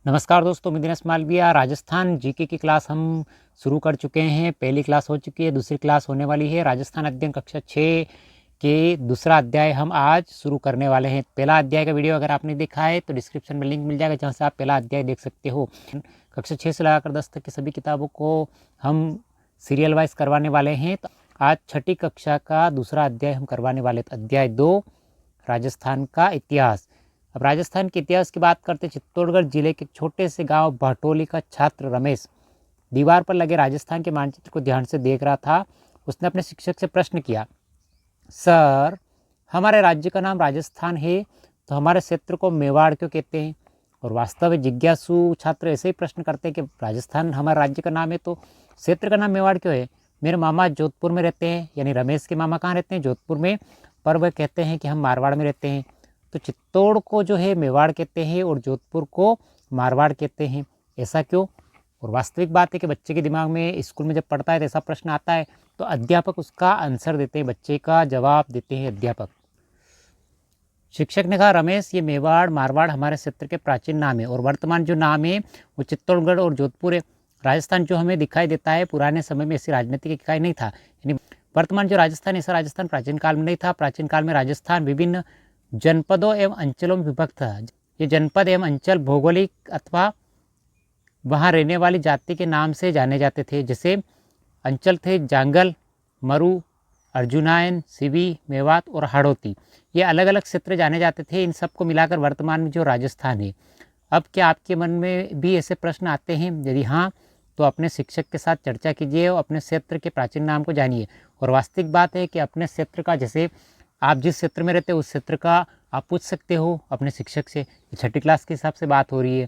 नमस्कार दोस्तों, मैं दिनेश मालविया। राजस्थान जीके की क्लास हम शुरू कर चुके हैं। पहली क्लास हो चुकी है, दूसरी क्लास होने वाली है। राजस्थान अध्ययन कक्षा 6 के दूसरा अध्याय हम आज शुरू करने वाले हैं। पहला अध्याय का वीडियो अगर आपने देखा है तो डिस्क्रिप्शन में लिंक मिल जाएगा, जहां से आप पहला अध्याय देख सकते हो। कक्षा 6 से लगाकर 10 तक की सभी किताबों को हम सीरियल वाइज करवाने वाले हैं। तो आज छठी कक्षा का दूसरा अध्याय हम करवाने वाले थे, अध्याय 2, राजस्थान का इतिहास। अब राजस्थान के इतिहास की बात करते, चित्तौड़गढ़ जिले के छोटे से गांव भाटोली का छात्र रमेश दीवार पर लगे राजस्थान के मानचित्र को ध्यान से देख रहा था। उसने अपने शिक्षक से प्रश्न किया, सर, हमारे राज्य का नाम राजस्थान है, तो हमारे क्षेत्र को मेवाड़ क्यों कहते हैं? और वास्तव में जिज्ञासु छात्र ऐसे ही प्रश्न करते हैं कि राजस्थान हमारे राज्य का नाम है तो क्षेत्र का नाम मेवाड़ क्यों है? मेरे मामा जोधपुर में रहते हैं। यानी रमेश के मामा कहाँ रहते हैं? जोधपुर में। पर वह कहते हैं कि हम मारवाड़ में रहते हैं। तो चित्तौड़ को जो है मेवाड़ कहते हैं और जोधपुर को मारवाड़ कहते हैं। ऐसा क्यों? और वास्तविक बात है कि बच्चे के दिमाग में स्कूल में जब पढ़ता है तो ऐसा प्रश्न आता है तो अध्यापक उसका आंसर देते हैं, बच्चे का जवाब देते हैं अध्यापक। शिक्षक ने कहा, रमेश, ये मेवाड़ मारवाड़ हमारे क्षेत्र के प्राचीन नाम है और वर्तमान जो नाम है वो चित्तौड़गढ़ और जोधपुर है। राजस्थान जो हमें दिखाई देता है पुराने समय में ऐसी राजनीतिक इकाई नहीं था। यानी वर्तमान जो राजस्थान, ऐसा राजस्थान प्राचीन काल में नहीं था। प्राचीन काल में राजस्थान विभिन्न जनपदों एवं अंचलों में विभक्त था। ये जनपद एवं अंचल भौगोलिक अथवा वहाँ रहने वाली जाति के नाम से जाने जाते थे। जैसे अंचल थे जांगल, मरु, अर्जुनायन, सिवी, मेवात और हाड़ौती। ये अलग अलग क्षेत्र जाने जाते थे। इन सबको मिलाकर वर्तमान में जो राजस्थान है। अब क्या आपके मन में भी ऐसे प्रश्न आते हैं? यदि हाँ, तो अपने शिक्षक के साथ चर्चा कीजिए और अपने क्षेत्र के प्राचीन नाम को जानिए। और वास्तविक बात है कि अपने क्षेत्र का, जैसे आप जिस क्षेत्र में रहते हो उस क्षेत्र का आप पूछ सकते हो अपने शिक्षक से। छठी क्लास के हिसाब से बात हो रही है।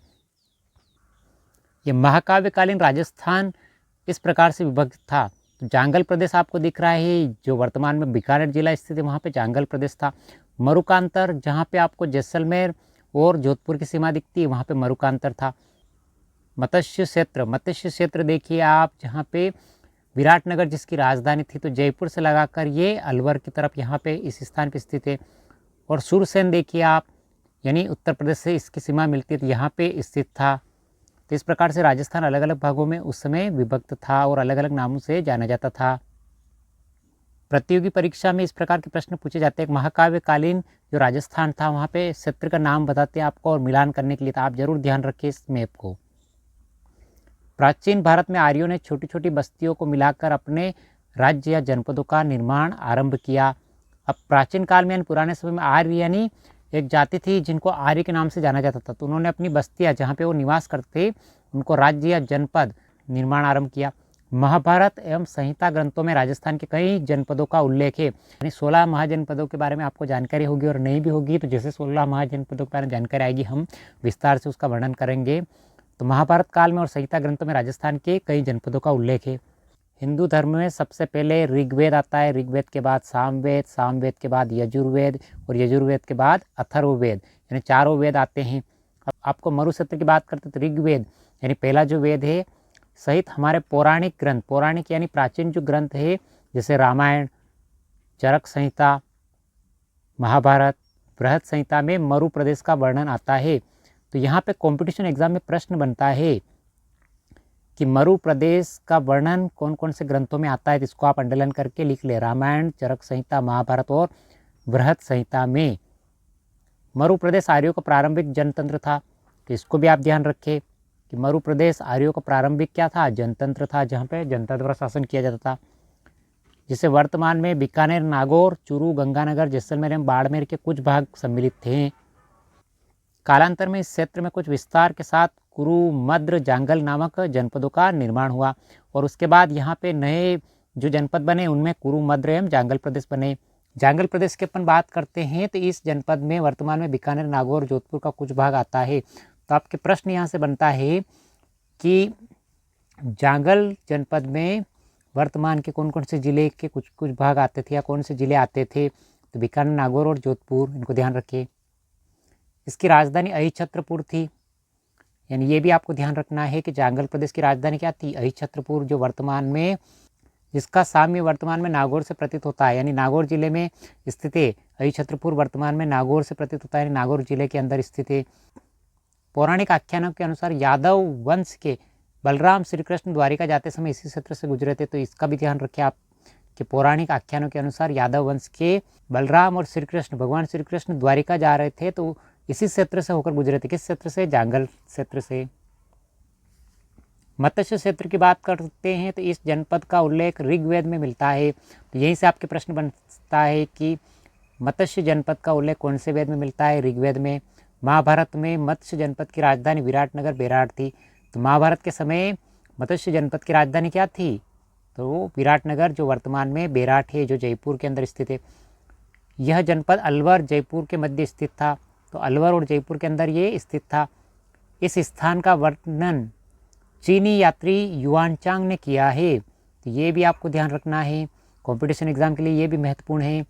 ये महाकाव्यकालीन राजस्थान इस प्रकार से विभक्त था। तो जांगल प्रदेश आपको दिख रहा है, जो वर्तमान में बीकानेर जिला स्थित है, वहाँ पे जांगल प्रदेश था। मरुकांतर, जहाँ पे आपको जैसलमेर और जोधपुर की सीमा दिखती है, वहाँ पे मरुकांतर था। मत्स्य क्षेत्र देखिए आप, जहाँ पे विराटनगर जिसकी राजधानी थी, तो जयपुर से लगाकर ये अलवर की तरफ यहाँ पे इस स्थान पर स्थित है। और सुरसेन देखिए आप, यानी उत्तर प्रदेश से इसकी सीमा मिलती है, तो यहाँ पे स्थित था। तो इस प्रकार से राजस्थान अलग अलग भागों में उस समय विभक्त था और अलग अलग नामों से जाना जाता था। प्रतियोगी परीक्षा में इस प्रकार के प्रश्न पूछे जाते हैं। महाकाव्यकालीन जो राजस्थान था वहाँ पे क्षेत्र का नाम बताते हैं आपको और मिलान करने के लिए, तो आप जरूर ध्यान रखिए इस मैप को। प्राचीन भारत में आर्यों ने छोटी छोटी बस्तियों को मिलाकर अपने राज्य या जनपदों का निर्माण आरंभ किया। अब प्राचीन काल में यानी पुराने समय में आर्य यानी एक जाति थी जिनको आर्य के नाम से जाना जाता था। तो उन्होंने अपनी बस्तियाँ जहाँ पे वो निवास करते उनको राज्य या जनपद निर्माण आरंभ किया। महाभारत एवं संहिता ग्रंथों में राजस्थान के कई जनपदों का उल्लेख है। यानी 16 महाजनपदों के बारे में आपको जानकारी होगी और नहीं भी होगी तो जैसे 16 महाजनपदों के बारे में जानकारी आएगी हम विस्तार से उसका वर्णन करेंगे। तो महाभारत काल में और संहिता ग्रंथों में राजस्थान के कई जनपदों का उल्लेख है। हिंदू धर्म में सबसे पहले ऋग्वेद आता है, ऋग्वेद के बाद सामवेद, सामवेद के बाद यजुर्वेद और यजुर्वेद के बाद अथर्ववेद, यानी चारों वेद आते हैं। अब आपको मरुक्षेत्र की बात करते तो ऋग्वेद यानी पहला जो वेद है सहित हमारे पौराणिक ग्रंथ, पौराणिक यानी प्राचीन जो ग्रंथ है जैसे रामायण, चरक संहिता, महाभारत, बृहद संहिता में मरु प्रदेश का वर्णन आता है। तो यहाँ पे कंपटीशन एग्जाम में प्रश्न बनता है कि मरु प्रदेश का वर्णन कौन कौन से ग्रंथों में आता है, तो इसको आप अंडरलाइन करके लिख ले। रामायण, चरक संहिता, महाभारत और बृहद संहिता में मरु प्रदेश आर्यों का प्रारंभिक जनतंत्र था। तो इसको भी आप ध्यान रखें कि मरु प्रदेश आर्यों का प्रारंभिक क्या था? जनतंत्र था, जहाँ पे जनता द्वारा शासन किया जाता था। जिसे वर्तमान में बीकानेर, नागौर, चूरू, गंगानगर, जैसलमेर एवं बाड़मेर के कुछ भाग सम्मिलित थे। कालांतर में इस क्षेत्र में कुछ विस्तार के साथ कुरु, मद्र, जांगल नामक जनपदों का निर्माण हुआ और उसके बाद यहाँ पे नए जो जनपद बने उनमें कुरु, मद्र एवं जांगल प्रदेश बने। जांगल प्रदेश की अपन बात करते हैं तो इस जनपद में वर्तमान में बीकानेर, नागौर, जोधपुर का कुछ भाग आता है। तो आपके प्रश्न यहाँ से बनता है कि जांगल जनपद में वर्तमान के कौन कौन से जिले के कुछ कुछ भाग आते थे या कौन से जिले आते थे? तो बीकानेर, नागौर और जोधपुर, इनको ध्यान रखिए। इसकी राजधानी अहिछत्रपुर थी। यानी ये भी आपको ध्यान रखना है कि जांगल प्रदेश की राजधानी क्या थी? अहिछत्रपुर, जो वर्तमान में जिसका साम्य वर्तमान में नागौर से प्रतीत होता है। यानी नागौर जिले में स्थित है। अहिछत्रपुर वर्तमान में नागौर से प्रतीत होता है, नागौर जिले के अंदर स्थित है। पौराणिक आख्यानों के अनुसार यादव वंश के बलराम श्री कृष्ण द्वारिका जाते समय इसी क्षेत्र से गुजरे थे। तो इसका भी ध्यान रखें आप कि पौराणिक आख्यानों के अनुसार यादव वंश के बलराम और श्री कृष्ण, भगवान श्री कृष्ण द्वारिका जा रहे थे तो इसी क्षेत्र से होकर गुजरे थे। किस क्षेत्र से? जांगल क्षेत्र से। मत्स्य क्षेत्र की बात करते हैं तो इस जनपद का उल्लेख ऋग्वेद में मिलता है। तो यहीं से आपके प्रश्न बनता है कि मत्स्य जनपद का उल्लेख कौन से वेद में मिलता है? ऋग्वेद में। महाभारत में मत्स्य जनपद की राजधानी विराटनगर बेराट थी। तो महाभारत के समय मत्स्य जनपद की राजधानी क्या थी? तो विराटनगर, जो वर्तमान में बेराट है, जो जयपुर के अंदर स्थित है। यह जनपद अलवर जयपुर के मध्य स्थित था। तो अलवर और जयपुर के अंदर ये स्थित था। इस स्थान का वर्णन चीनी यात्री युआनचांग ने किया है। तो ये भी आपको ध्यान रखना है, कंपटीशन एग्जाम के लिए ये भी महत्वपूर्ण है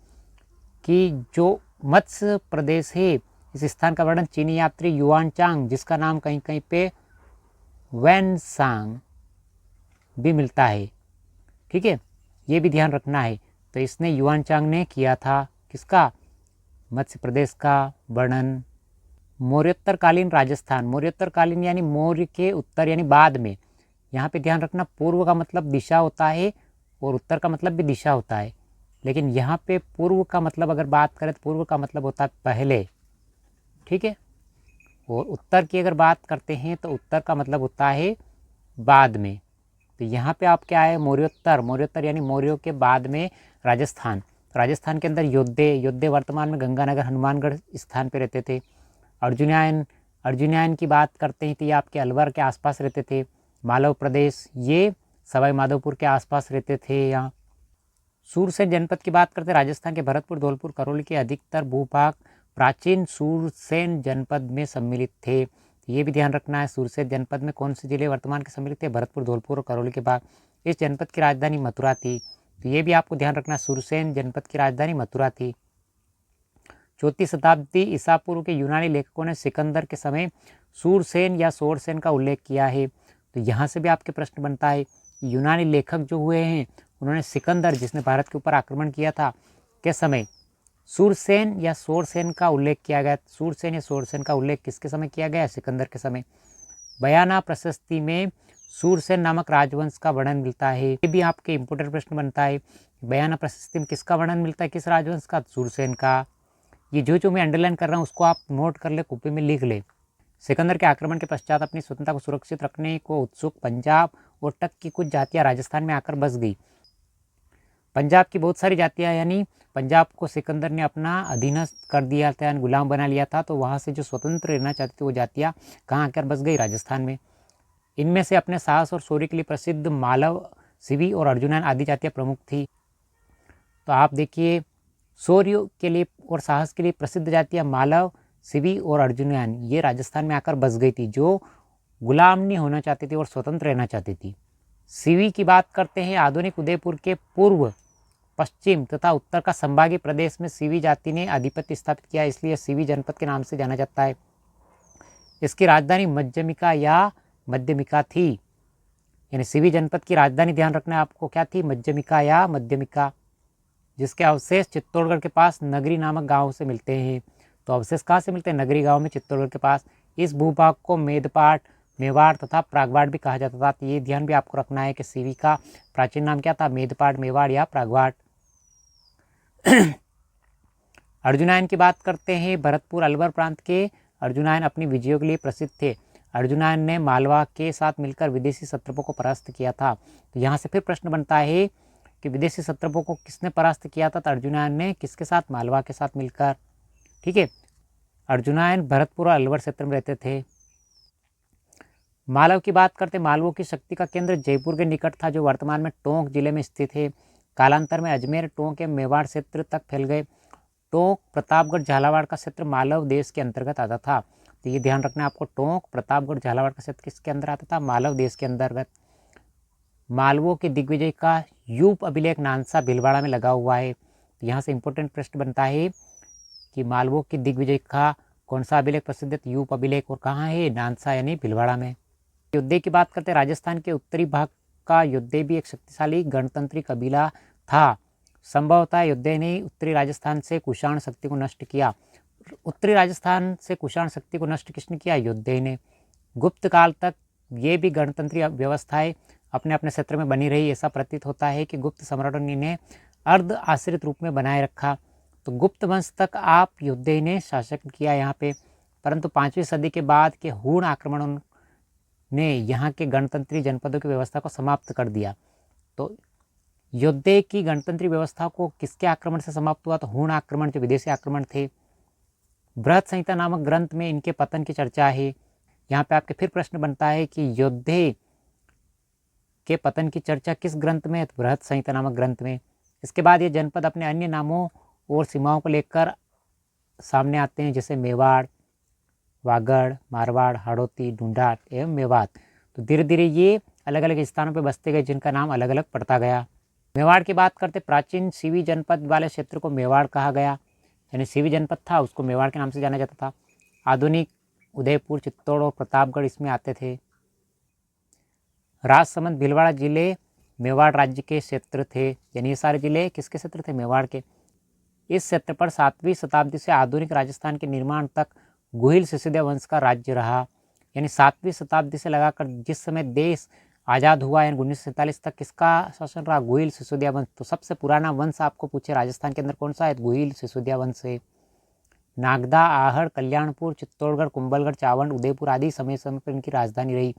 कि जो मत्स्य प्रदेश है, इस स्थान का वर्णन चीनी यात्री युआनचांग, जिसका नाम कहीं कहीं पे वैनसांग भी मिलता है, ठीक है, ये भी ध्यान रखना है। तो इसने युआनचांग ने किया था किसका? मत्स्य प्रदेश का वर्णन। मौर्योत्तरकालीन राजस्थान, मौर्योत्तरकालीन यानी मौर्य के उत्तर यानी बाद में। यहाँ पे ध्यान रखना, पूर्व का मतलब दिशा होता है और उत्तर का मतलब भी दिशा होता है, लेकिन यहाँ पे पूर्व का मतलब अगर बात करें तो पूर्व का मतलब होता है पहले, ठीक है, और उत्तर की अगर बात करते हैं तो उत्तर का मतलब होता है बाद में। तो यहाँ पे आप क्या है? मौर्योत्तर, मौर्योत्तर यानी मौर्यों के बाद में राजस्थान। तो राजस्थान के अंदर योद्धे वर्तमान में गंगानगर हनुमानगढ़ स्थान पे रहते थे। अर्जुनयान की बात करते हैं तो ये आपके अलवर के आसपास रहते थे। मालव प्रदेश, ये सवाई माधोपुर के आसपास रहते थे। यहाँ सूरसेन जनपद की बात करते हैं, राजस्थान के भरतपुर, धौलपुर, करौली के अधिकतर भूभाग प्राचीन सूरसेन जनपद में सम्मिलित थे। ये भी ध्यान रखना है, सूरसेन जनपद में कौन से जिले वर्तमान के सम्मिलित थे? भरतपुर, धौलपुर और करौली के भाग। इस जनपद की राजधानी मथुरा थी। तो ये भी आपको ध्यान रखना, सूरसेन जनपद की राजधानी मथुरा थी। 4वीं शताब्दी ईसा पूर्व के यूनानी लेखकों ने सिकंदर के समय सूरसेन या सोरसेन का उल्लेख किया है। तो यहाँ से भी आपके प्रश्न बनता है, यूनानी लेखक जो हुए हैं उन्होंने सिकंदर, जिसने भारत के ऊपर आक्रमण किया था, के समय सूरसेन या सोरसेन का उल्लेख किया गया। सूरसेन या सोरसेन का उल्लेख किसके समय किया गया? सिकंदर के समय। बयाना प्रशस्ति में सूरसेन नामक राजवंश का वर्णन मिलता है। ये भी आपके इंपोर्टेंट प्रश्न बनता है, बयाना प्रशस्ति में किसका वर्णन मिलता है? किस राजवंश का? सूरसेन का। ये जो मैं अंडरलाइन कर रहा हूँ उसको आप नोट कर ले, कॉपी में लिख ले। सिकंदर के आक्रमण के पश्चात अपनी स्वतंत्रता को सुरक्षित रखने को उत्सुक पंजाब और टक की कुछ जातियां राजस्थान में आकर बस गई। पंजाब की बहुत सारी जातियां, यानी पंजाब को सिकंदर ने अपना अधीनस्थ कर दिया था, यानी गुलाम बना लिया था। तो वहाँ से जो स्वतंत्र रहना चाहती थी वो जातियाँ कहाँ आकर बस गई? राजस्थान में। इनमें से अपने साहस और शौर्य के लिए प्रसिद्ध मालव, सिवी और अर्जुनन आदि जातियाँ प्रमुख थी। तो आप देखिए, शौर्य के लिए और साहस के लिए प्रसिद्ध जातियाँ मालव, सिवी और अर्जुनन, ये राजस्थान में आकर बस गई थी, जो गुलाम नहीं होना चाहती थी और स्वतंत्र रहना चाहती थी। सिवी की बात करते हैं, आधुनिक उदयपुर के पूर्व, पश्चिम तथा उत्तर का संभागीय प्रदेश में सिवी जाति ने आधिपत्य स्थापित किया, इसलिए सिवी जनपद के नाम से जाना जाता है। इसकी राजधानी मध्यमिका या मध्यमिका थी, यानी सिवी जनपद की राजधानी ध्यान रखना है आपको, क्या थी? मध्यमिका या मध्यमिका, जिसके अवशेष चित्तौड़गढ़ के पास नगरी नामक गांव से मिलते हैं। तो अवशेष कहाँ से मिलते हैं? नगरी गांव में, चित्तौड़गढ़ के पास। इस भूभाग को मेदपाट, मेवाड़ तथा प्रागवाड़ भी कहा जाता था। तो ये ध्यान भी आपको रखना है कि सिवी का प्राचीन नाम क्या था? मेदपाट, मेवाड़ या प्रागवाड़। अर्जुनयन की बात करते हैं, भरतपुर अलवर प्रांत के अर्जुनयन अपनी विजयों के लिए प्रसिद्ध थे। अर्जुनयन ने मालवा के साथ मिलकर विदेशी शत्रपों को परास्त किया था। तो यहाँ से फिर प्रश्न बनता है कि विदेशी शत्रपों को किसने परास्त किया था? तो अर्जुनयन ने किसके साथ? मालवा के साथ मिलकर, ठीक है। अर्जुनयन भरतपुर और अलवर क्षेत्र में रहते थे। मालव की बात करते, मालवों की शक्ति का केंद्र जयपुर के निकट था, जो वर्तमान में टोंक जिले में स्थित है। कालांतर में अजमेर, टोंक या मेवाड़ क्षेत्र तक फैल गए। टोंक, प्रतापगढ़, झालावाड़ का क्षेत्र मालव देश के अंतर्गत आता था। तो ये ध्यान रखना है आपको, टोंक, प्रतापगढ़, झालावाड़ का क्षेत्र किसके अंदर आता था? मालव देश के अंतर्गत। मालवों के दिग्विजय का यूप अभिलेख नानसा भीलवाड़ा में लगा हुआ है। तो यहाँ से इंपॉर्टेंट प्रश्न बनता है कि मालवों की दिग्विजय का कौन सा अभिलेख प्रसिद्ध है? यूप अभिलेख, और कहाँ है? नानसा यानी भीलवाड़ा में। योद्धे की बात करते हैं, राजस्थान के उत्तरी भाग का योद्धे भी एक शक्तिशाली गणतंत्री कबीला था। संभवतः योद्धे ने उत्तरी राजस्थान से कुषाण शक्ति को नष्ट किया। उत्तरी राजस्थान से कुषाण शक्ति को नष्ट किसने किया? योद्धे ने। गुप्त काल तक ये भी गणतंत्रीय व्यवस्थाएं अपने अपने क्षेत्र में बनी रही। ऐसा प्रतीत होता है कि गुप्त सम्राटों ने इन्हें अर्ध आश्रित रूप में बनाए रखा। तो गुप्त वंश तक आप योद्धे ने शासन किया यहाँ पे, परंतु 5वीं सदी के बाद के हूण आक्रमणों ने यहाँ के गणतंत्री जनपदों की व्यवस्था को समाप्त कर दिया। तो योद्धे की गणतंत्री व्यवस्था को किसके आक्रमण से समाप्त हुआ? तो हूण आक्रमण, जो विदेशी आक्रमण थे। बृहद संहिता नामक ग्रंथ में इनके पतन की चर्चा है। यहाँ पे आपके फिर प्रश्न बनता है कि योद्धे के पतन की चर्चा किस ग्रंथ में? तो बृहद संहिता नामक ग्रंथ में। इसके बाद ये जनपद अपने अन्य नामों और सीमाओं को लेकर सामने आते हैं, जैसे मेवाड़, वागड़, मारवाड़, हाड़ौती, ढूंढाट एवं मेवात। तो धीरे धीरे ये अलग अलग स्थानों पर बसते गए, जिनका नाम अलग अलग पड़ता गया। मेवाड़ की बात करते, प्राचीन सीवी जनपद वाले क्षेत्र को मेवाड़ कहा गया, यानी सीवी जनपद था उसको मेवाड़ के नाम से जाना जाता था। आधुनिक उदयपुर, चित्तौड़ और प्रतापगढ़ इसमें आते थे। राजसमंद, भीलवाड़ा जिले मेवाड़ राज्य के क्षेत्र थे, यानी ये सारे जिले किसके क्षेत्र थे? मेवाड़ के। इस क्षेत्र पर 7वीं शताब्दी से आधुनिक राजस्थान के निर्माण तक गुहिल सिसोदिया वंश का राज्य रहा। यानी 7वीं शताब्दी से लगाकर जिस समय देश आज़ाद हुआ, यानी 1947 तक किसका शासन रहा? गुहिल सिसोदिया वंश। तो सबसे पुराना वंश आपको पूछे राजस्थान के अंदर कौन सा है? गुहिल सिसोदिया वंश है। नागदा, आहड़, कल्याणपुर, चित्तौड़गढ़, कुंभलगढ़, चावंड, उदयपुर आदि समय समय पर इनकी राजधानी रही।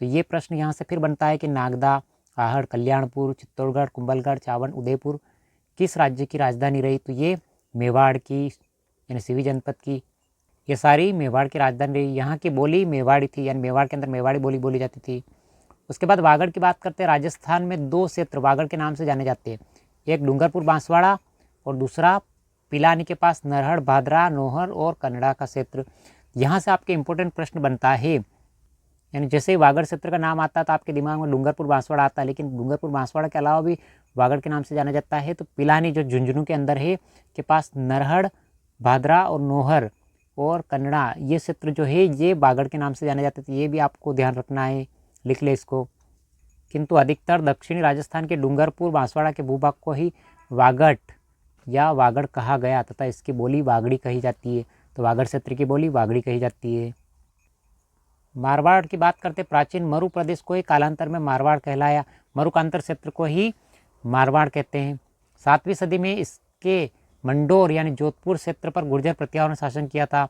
तो ये प्रश्न यहाँ से फिर बनता है कि नागदा, आहड़, कल्याणपुर, चित्तौड़गढ़, कुंभलगढ़, चावंड, उदयपुर किस राज्य की राजधानी रही? तो ये मेवाड़ की, यानी सीवी जनपद की, ये सारी मेवाड़ की राजधानी रही। यहाँ की बोली मेवाड़ी थी, यानी मेवाड़ के अंदर मेवाड़ी बोली बोली जाती थी। उसके बाद वागड़ की बात करते हैं। राजस्थान में 2 क्षेत्र वागड़ के नाम से जाने जाते हैं, एक डूंगरपुर बांसवाड़ा और दूसरा पिलानी के पास नरहड़, भादरा, नोहर और कन्नड़ा का क्षेत्र। यहाँ से आपके इंपॉर्टेंट प्रश्न बनता है, यानी जैसे ही वागड़ क्षेत्र का नाम आता है तो आपके दिमाग में डूंगरपुर बांसवाड़ा आता है, लेकिन डूंगरपुर बांसवाड़ा के अलावा भी वागड़ के नाम से जाना जाता है। तो पिलानी जो झुंझुनू के अंदर है के पास नरहड़, भादरा और नोहर और कन्नड़ा, ये क्षेत्र जो है ये वागड़ के नाम से जाने जाते थे। ये भी आपको ध्यान रखना है, लिख ले इसको। किंतु अधिकतर दक्षिणी राजस्थान के डूंगरपुर बांसवाड़ा के भूभाग को ही वागड़ या वागड़ कहा गया तथा इसकी बोली वागड़ी कही जाती है। तो वागड़ क्षेत्र की बोली वागड़ी कही जाती है। मारवाड़ की बात करते, प्राचीन मरु प्रदेश को ही कालांतर में मारवाड़ कहलाया। मरुकांतर क्षेत्र को ही मारवाड़ कहते हैं। 7वीं सदी में इसके मंडोर यानी जोधपुर क्षेत्र पर गुर्जर प्रतिहारों ने शासन किया था।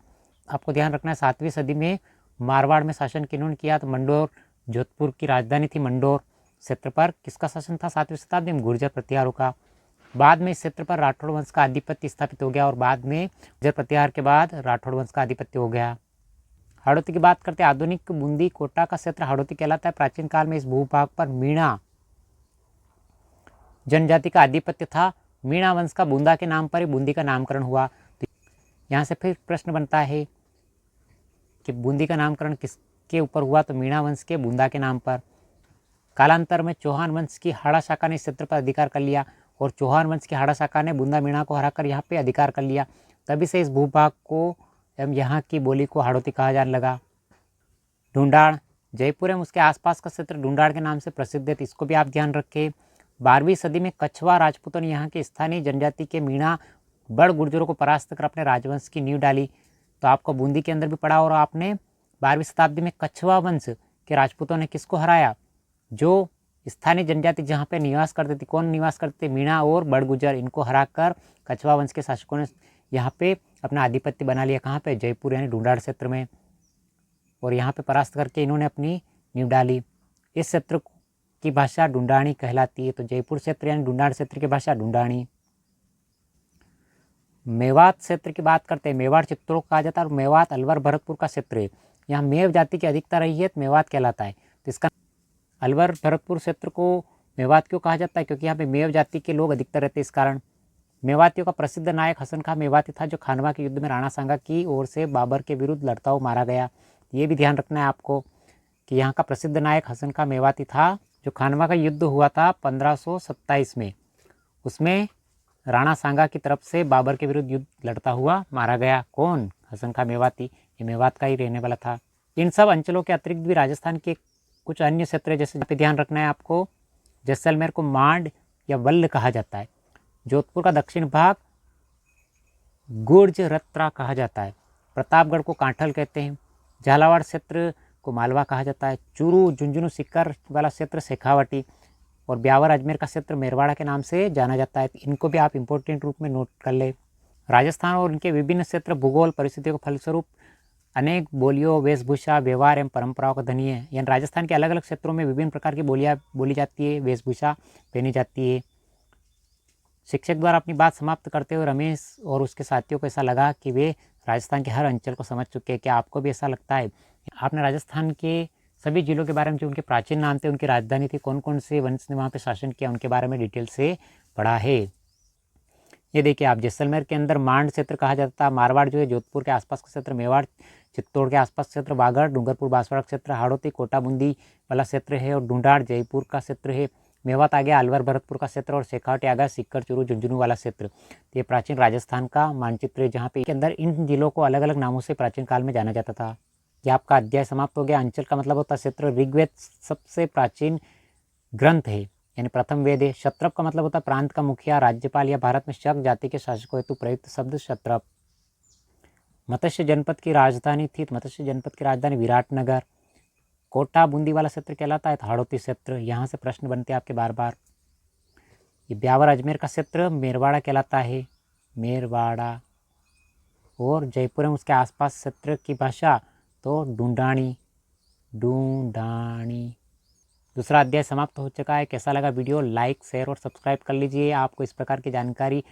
आपको ध्यान रखना है 7वीं सदी में मारवाड़ में शासन किन्होंने किया? तो मंडोर, जोधपुर की राजधानी थी मंडोर क्षेत्र पर किसका शासन था 7वीं शताब्दी में? गुर्जर प्रतिहारों का। बाद में इस क्षेत्र पर राठौड़ वंश का आधिपत्य स्थापित हो गया और बाद में गुर्जर प्रतिहार के बाद राठौड़ वंश का आधिपत्य हो गया। हाड़ौती की बात करते हैं। आधुनिक बूंदी कोटा का क्षेत्र हाड़ौती कहलाता है। प्राचीन काल में इस भूभाग पर मीणा जनजाति का आधिपत्य था। मीणा वंश का बूंदा के नाम पर ही बूंदी का नामकरण हुआ। तो यहाँ से फिर प्रश्न बनता है कि बूंदी का नामकरण किसके ऊपर हुआ? तो मीणा वंश के बूंदा के नाम पर। कालांतर में चौहान वंश की हाड़ा शाखा ने इस क्षेत्र पर अधिकार कर लिया और चौहान वंश की हाड़ा शाखा ने बूंदा मीणा को हराकर यहाँ पे अधिकार कर लिया। तभी से इस भूभाग को एवं यहाँ की बोली को हाड़ौती कहा जाने लगा। ढूंढाड़, जयपुर एवं उसके आसपास का क्षेत्र ढूंढाड़ के नाम से प्रसिद्ध है, तो इसको भी आप ध्यान रखें। 12वीं सदी में कछवा राजपूतों ने यहाँ के स्थानीय जनजाति के मीणा बड़ गुर्जरों को परास्त कर अपने राजवंश की नींव डाली। तो आपको बूंदी के अंदर भी पढ़ा और आपने 12वीं शताब्दी में कछवा वंश के राजपूतों ने किसको हराया? जो स्थानीय जनजाति जहाँ पे निवास करते थे, कौन निवास करते थे? मीणा और बड़ गुर्जर, इनको हराकर कछवा वंश के शासकों ने यहाँ पे अपना आधिपत्य बना लिया। कहाँ पे? जयपुर यानी ढूंढाड़ क्षेत्र में। और यहाँ पे परास्त करके इन्होंने अपनी नींव डाली। इस क्षेत्र की भाषा ढूंढाणी कहलाती है। तो जयपुर क्षेत्र यानी ढूंढाड़ क्षेत्र की भाषा ढूंढाणी। मेवात क्षेत्र की बात करते हैं। मेवाड़ चित्तौड़ कहा जाता है और मेवात अलवर भरतपुर का क्षेत्र है। यहाँ मेव जाति की अधिकता रही है तो मेवात कहलाता है। तो इसका अलवर भरतपुर क्षेत्र को मेवात क्यों कहा जाता है? क्योंकि यहाँ पे मेव जाति के लोग अधिकतर रहते हैं, इस कारण। मेवातियों का प्रसिद्ध नायक हसन खां मेवाती था, जो खानवा के युद्ध में राणा सांगा की ओर से बाबर के विरुद्ध लड़ता हुआ मारा गया। ये भी ध्यान रखना है आपको कि यहाँ का प्रसिद्ध नायक हसन खां मेवाती था, जो खानवा का युद्ध हुआ था 1527 में। उसमें राणा सांगा की तरफ से बाबर के विरुद्ध युद्ध लड़ता हुआ मारा गया। कौन? हसन खां मेवाती। ये मेवात का ही रहने वाला था। इन सब अंचलों के अतिरिक्त भी राजस्थान के कुछ अन्य क्षेत्र, जैसे यहाँ पे ध्यान रखना है आपको, जैसलमेर को मांड या वल्ल कहा जाता है। जोधपुर का दक्षिण भाग गुर्जरत्रा कहा जाता है। प्रतापगढ़ को कांठल कहते हैं। झालावाड़ क्षेत्र को मालवा कहा जाता है। चूरू झुंझुनू सीकर वाला क्षेत्र शेखावटी और ब्यावर अजमेर का क्षेत्र मेरवाड़ा के नाम से जाना जाता है। इनको भी आप इम्पोर्टेंट रूप में नोट कर ले। राजस्थान और उनके विभिन्न क्षेत्र भूगोल परिस्थितियों के फलस्वरूप अनेक बोलियों, वेशभूषा, व्यवहार एवं परंपराओं का धनी है। यानी राजस्थान के अलग अलग क्षेत्रों में विभिन्न प्रकार की बोलियाँ बोली जाती है, वेशभूषा पहनी जाती है। शिक्षक द्वारा अपनी बात समाप्त करते हुए रमेश और उसके साथियों को ऐसा लगा कि वे राजस्थान के हर अंचल को समझ चुके हैं। क्या आपको भी ऐसा लगता है? आपने राजस्थान के सभी जिलों के बारे में, जो उनके प्राचीन नाम थे, उनकी राजधानी थी, कौन कौन से वंश ने वहाँ पे शासन किया, उनके बारे में डिटेल से पढ़ा है। ये देखिए आप, जैसलमेर के अंदर मांड क्षेत्र कहा जाता है। मारवाड़ जो है जोधपुर के आसपास का क्षेत्र, मेवाड़ चित्तौड़ के आसपास क्षेत्र, बागड़ डूंगरपुर बांसवाड़ा क्षेत्र, हाड़ौती कोटा बूंदी वाला क्षेत्र है और ढूंढाड़ जयपुर का क्षेत्र है। मेवात आ गया अलवर भरतपुर का क्षेत्र और शेखावटी आ गया सीकर चूरू झुंझुनू वाला क्षेत्र। तो ये प्राचीन राजस्थान का मानचित्र है, जहाँ पे के अंदर इन जिलों को अलग अलग नामों से प्राचीन काल में जाना जाता था। यह आपका अध्याय समाप्त हो गया। अंचल का मतलब होता है क्षेत्र। ऋग्वेद सबसे प्राचीन ग्रंथ है, यानी प्रथम वेद है। क्षत्रप का मतलब होता है प्रांत का मुखिया, राज्यपाल या भारत में शक जाति के शासकों हेतु प्रयुक्त शब्द क्षत्रप। मत्स्य जनपद की राजधानी थी, मत्स्य जनपद की राजधानी विराटनगर। कोटा बूंदी वाला क्षेत्र कहलाता है हाड़ौती क्षेत्र। यहाँ से प्रश्न बनते हैं आपके बार बार। ये ब्यावर अजमेर का क्षेत्र मेरवाड़ा कहलाता है, मेरवाड़ा। और जयपुर एवं उसके आसपास क्षेत्र की भाषा तो ढूंढाणी, ढूंढाणी। दूसरा अध्याय समाप्त हो चुका है। कैसा लगा वीडियो? लाइक, शेयर और सब्सक्राइब कर लीजिए। आपको इस प्रकार की जानकारी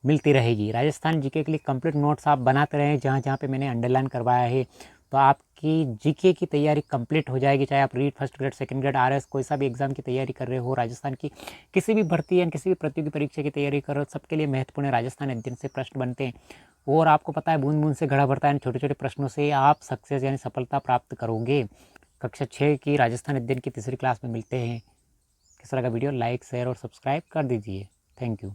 मिलती रहेगी। राजस्थान जीके के लिए कंप्लीट नोट्स आप बनाते रहें, जहाँ जहाँ पे मैंने अंडरलाइन करवाया है, तो आपकी जीके की तैयारी कंप्लीट हो जाएगी। चाहे आप read first grade, second grade, RS कोई सा भी एग्जाम की तैयारी कर रहे हो, राजस्थान की किसी भी भर्ती या किसी भी प्रतियोगी परीक्षा की तैयारी कर रहे हो, सबके लिए महत्वपूर्ण राजस्थान अध्ययन से प्रश्न बनते हैं। और आपको पता है बूंद बूंद से घड़ा भरता है, छोटे छोटे प्रश्नों से आप सक्सेस यानी सफलता प्राप्त करोगे। कक्षा 6 की राजस्थान अध्ययन की तीसरी क्लास में मिलते हैं। कैसा लगा वीडियो? लाइक, शेयर और सब्सक्राइब कर दीजिए। Thank you.